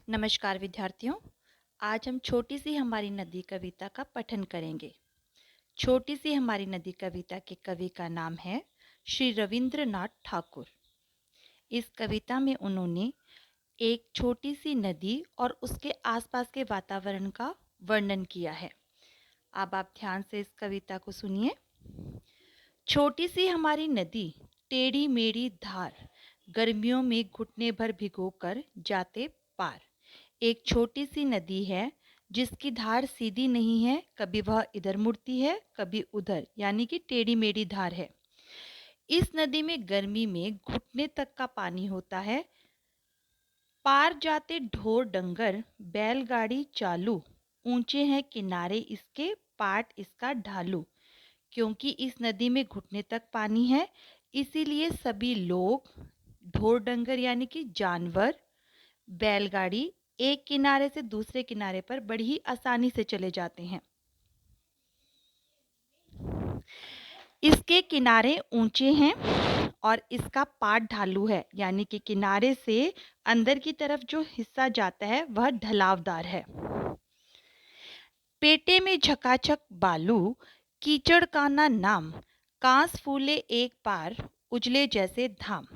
नमस्कार विद्यार्थियों। आज हम छोटी सी हमारी नदी कविता का पठन करेंगे। छोटी सी हमारी नदी कविता के कवि का नाम है श्री रविंद्रनाथ ठाकुर। इस कविता में उन्होंने एक छोटी सी नदी और उसके आसपास के वातावरण का वर्णन किया है। अब आप ध्यान से इस कविता को सुनिए। छोटी सी हमारी नदी, टेढ़ी मेढ़ी धार, गर्मियों में घुटने भर भिगोकर जाते पार। एक छोटी सी नदी है जिसकी धार सीधी नहीं है, कभी वह इधर मुड़ती है कभी उधर, यानी कि टेढ़ी मेढ़ी धार है। इस नदी में गर्मी में घुटने तक का पानी होता है। पार जाते ढोर डंगर, बैलगाड़ी चालू, ऊंचे हैं किनारे इसके, पाट इसका ढालू। क्योंकि इस नदी में घुटने तक पानी है, इसीलिए सभी लोग, ढोर डंगर यानी कि जानवर, बैलगाड़ी एक किनारे से दूसरे किनारे पर बड़ी ही आसानी से चले जाते हैं। इसके किनारे ऊंचे हैं और इसका पाट ढालू है, यानी कि किनारे से अंदर की तरफ जो हिस्सा जाता है वह ढलावदार है। पेटे में झकाझक बालू, कीचड़ का ना नाम, कांस फूले एक पार, उजले जैसे धाम।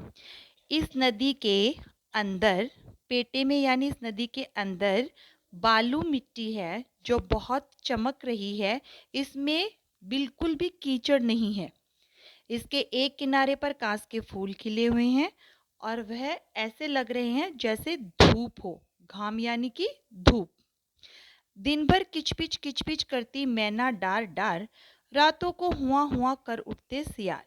इस नदी के अंदर, पेटे में यानी इस नदी के अंदर बालू मिट्टी है जो बहुत चमक रही है। इसमें बिल्कुल भी कीचड़ नहीं है। इसके एक किनारे पर कांस के फूल खिले हुए हैं और वह ऐसे लग रहे हैं जैसे धूप हो, घाम यानी कि धूप। दिन भर किचपिच करती मैना डार डार, रातों को हुआ हुआ कर उठते सियार।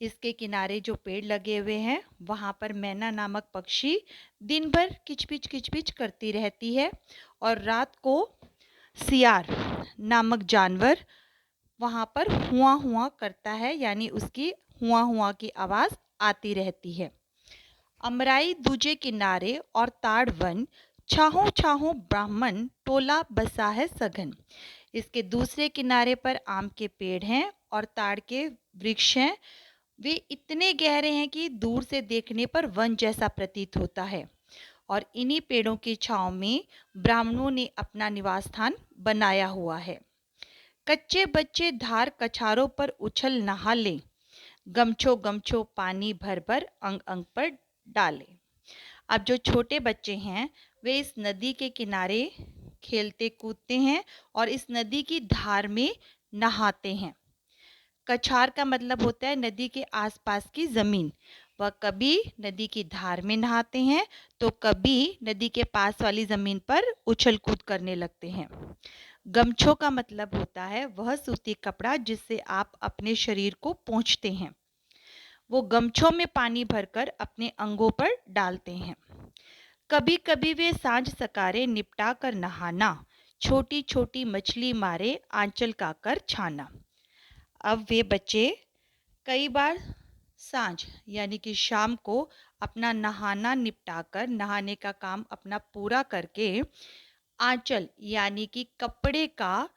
इसके किनारे जो पेड़ लगे हुए हैं वहाँ पर मैना नामक पक्षी दिन भर किचपिच करती रहती है और रात को सियार नामक जानवर वहाँ पर हुआ हुआ करता है, यानी उसकी हुआ हुआ की आवाज़ आती रहती है। अमराई दूजे किनारे और ताड़ वन, छाहों छाहों ब्राह्मण टोला बसा है सघन। इसके दूसरे किनारे पर आम के पेड़ हैं और ताड़ के वृक्ष हैं। वे इतने गहरे हैं कि दूर से देखने पर वन जैसा प्रतीत होता है और इन्हीं पेड़ों की छांव में ब्राह्मणों ने अपना निवास स्थान बनाया हुआ है। कच्चे बच्चे धार कछारों पर उछल नहा ले, गमछो गमछो पानी भर भर अंग अंग पर डाले। अब जो छोटे बच्चे हैं वे इस नदी के किनारे खेलते कूदते हैं और इस नदी की धार में नहाते हैं। कछार का मतलब होता है नदी के आसपास की ज़मीन। वह कभी नदी की धार में नहाते हैं तो कभी नदी के पास वाली ज़मीन पर उछल कूद करने लगते हैं। गमछों का मतलब होता है वह सूती कपड़ा जिससे आप अपने शरीर को पोंछते हैं। वो गमछों में पानी भरकर अपने अंगों पर डालते हैं। कभी कभी वे सांझ सकारे निपटा कर नहाना, छोटी छोटी मछली मारे आंचल का कर छाना। अब वे बच्चे कई बार सांझ यानी कि शाम को अपना नहाना निपटाकर, नहाने का काम अपना पूरा करके, आंचल यानी कि कपड़े का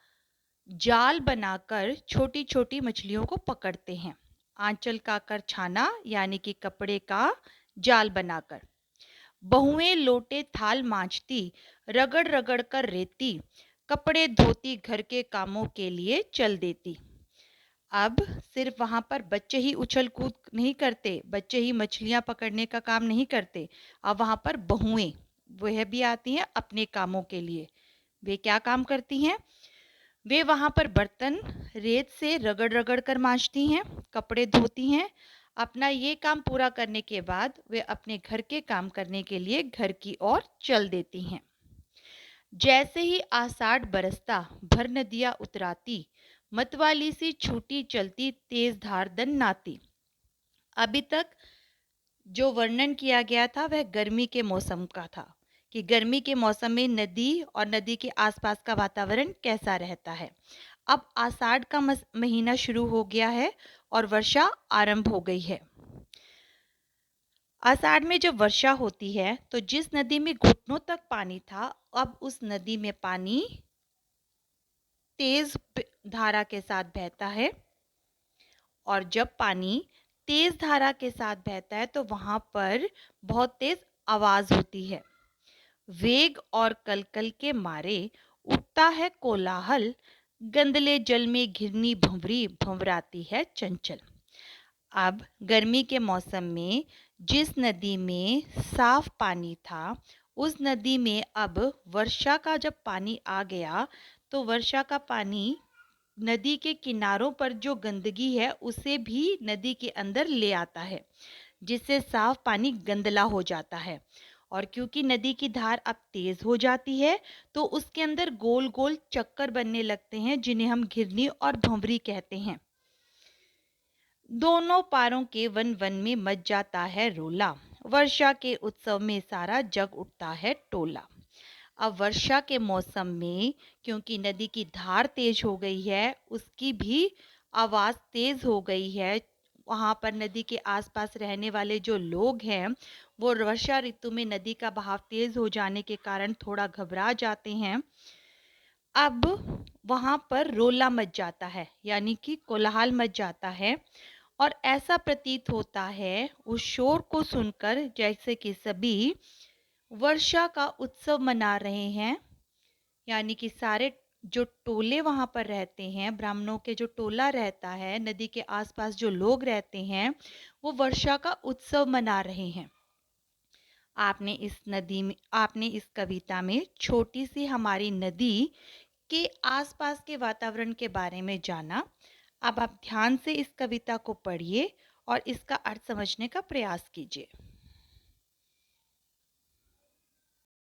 जाल बनाकर छोटी छोटी मछलियों को पकड़ते हैं। आंचल का कर छाना यानी कि कपड़े का जाल बनाकर। बहुएं लोटे थाल मांजती, रगड़ रगड़ कर रेती, कपड़े धोती घर के कामों के लिए चल देती। अब सिर्फ वहाँ पर बच्चे ही उछल कूद नहीं करते, बच्चे ही मछलियाँ पकड़ने का काम नहीं करते। अब वहाँ पर बहुएं वह भी आती हैं अपने कामों के लिए। वे क्या काम करती हैं? वे वहाँ पर बर्तन रेत से रगड़ रगड़ कर मांजती हैं, कपड़े धोती हैं। अपना ये काम पूरा करने के बाद वे अपने घर के काम करने के लिए घर की ओर चल देती हैं। जैसे ही आषाढ़ बरसता, भर नदियाँ उतराती, मतवाली सी छूटी चलती तेज धार दन नाती। अभी तक जो वर्णन किया गया था वह गर्मी के मौसम का था कि गर्मी के मौसम में नदी और नदी के आसपास का वातावरण कैसा रहता है। अब आषाढ़ का महीना शुरू हो गया है और वर्षा आरंभ हो गई है। आषाढ़ में जब वर्षा होती है तो जिस नदी में घुटनों तक पानी था, अब उस नदी में पानी तेज धारा के साथ बहता है और जब पानी तेज धारा के साथ बहता है तो वहाँ पर बहुत तेज आवाज़ होती है। वेग और कलकल के मारे उठता है कोलाहल, गंदले जल में घिरनी भंवरी भंवराती है चंचल। अब गर्मी के मौसम में जिस नदी में साफ पानी था, उस नदी में अब वर्षा का जब पानी आ गया, तो वर्षा का पानी नदी के किनारों पर जो गंदगी है उसे भी नदी के अंदर ले आता है, जिससे साफ पानी गंदला हो जाता है। और क्योंकि नदी की धार अब तेज हो जाती है, तो उसके अंदर गोल गोल चक्कर बनने लगते हैं, जिन्हें हम घिरनी और भंवरी कहते हैं। दोनों पारों के वन वन में मच जाता है रोला, वर्षा के उत्सव में सारा जग उठता है टोला। अब वर्षा के मौसम में क्योंकि नदी की धार तेज हो गई है, उसकी भी आवाज़ तेज हो गई है। वहाँ पर नदी के आसपास रहने वाले जो लोग हैं, वो वर्षा ऋतु में नदी का बहाव तेज हो जाने के कारण थोड़ा घबरा जाते हैं। अब वहाँ पर रोला मच जाता है, यानी कि कोलाहल मच जाता है, और ऐसा प्रतीत होता है उस शोर को सुनकर जैसे कि सभी वर्षा का उत्सव मना रहे हैं। यानी कि सारे जो टोले वहाँ पर रहते हैं, ब्राह्मणों के जो टोला रहता है, नदी के आसपास जो लोग रहते हैं, वो वर्षा का उत्सव मना रहे हैं। आपने इस कविता में छोटी सी हमारी नदी के आसपास के वातावरण के बारे में जाना। अब आप ध्यान से इस कविता को पढ़िए और इसका अर्थ समझने का प्रयास कीजिए।